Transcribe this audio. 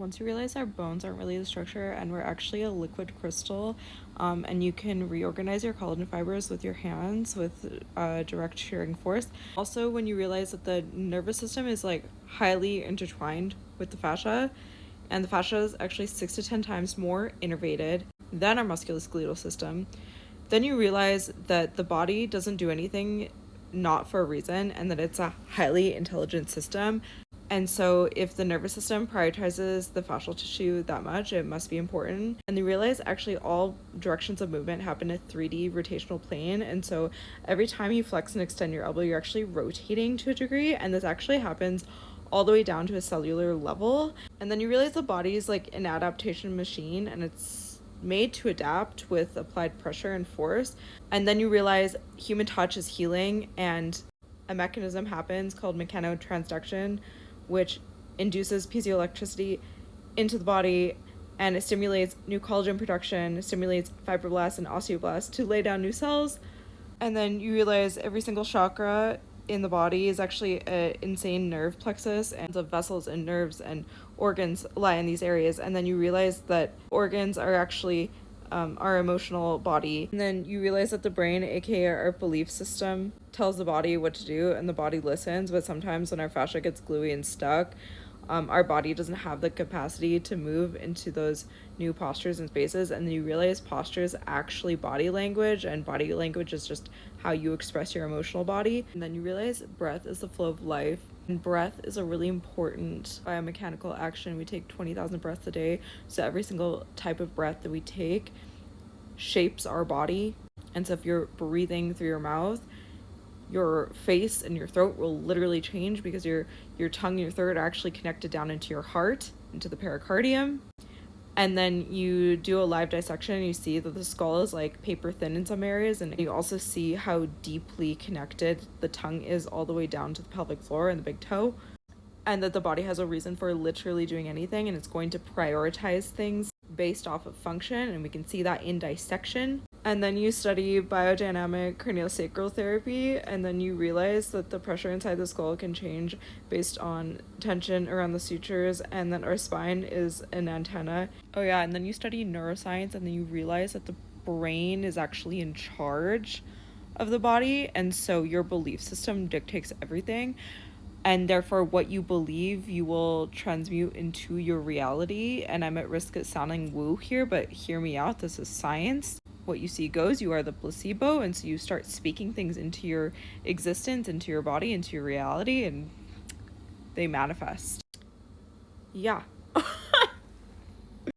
Once you realize our bones aren't really the structure and we're actually a liquid crystal, and you can reorganize your collagen fibers with your hands with direct shearing force. Also, when you realize that the nervous system is like highly intertwined with the fascia, and the fascia is actually 6 to 10 times more innervated than our musculoskeletal system, then you realize that the body doesn't do anything not for a reason, and that it's a highly intelligent system. And so if the nervous system prioritizes the fascial tissue that much, it must be important. And you realize actually all directions of movement happen in a 3D rotational plane. And so every time you flex and extend your elbow, you're actually rotating to a degree. And this actually happens all the way down to a cellular level. And then you realize the body is like an adaptation machine, and it's made to adapt with applied pressure and force. And then you realize human touch is healing, and a mechanism happens called mechanotransduction, which induces piezoelectricity into the body, and it stimulates new collagen production, stimulates fibroblasts and osteoblasts to lay down new cells. And then you realize every single chakra in the body is actually an insane nerve plexus, and the vessels and nerves and organs lie in these areas. And then you realize that organs are actually our emotional body. And then you realize that the brain, aka our belief system, tells the body what to do, and the body listens. But sometimes when our fascia gets gluey and stuck, our body doesn't have the capacity to move into those new postures and spaces. And then you realize posture is actually body language, and body language is just how you express your emotional body. And then you realize breath is the flow of life, and breath is a really important biomechanical action. We take 20,000 breaths a day, so every single type of breath that we take shapes our body. And so if you're breathing through your mouth, your face and your throat will literally change, because your tongue and your throat are actually connected down into your heart, into the pericardium. And then you do a live dissection, and you see that the skull is like paper thin in some areas, and you also see how deeply connected the tongue is all the way down to the pelvic floor and the big toe, and that the body has a reason for literally doing anything, and it's going to prioritize things based off of function, and we can see that in dissection. And then you study biodynamic craniosacral therapy, and then you realize that the pressure inside the skull can change based on tension around the sutures, and that our spine is an antenna. Oh yeah, and then you study neuroscience, and then you realize that the brain is actually in charge of the body, and so your belief system dictates everything. And therefore what you believe you will transmute into your reality. And I'm at risk of sounding woo here, but hear me out, this is science. What you see goes, you are the placebo, and so you start speaking things into your existence, into your body, into your reality, and they manifest. Yeah.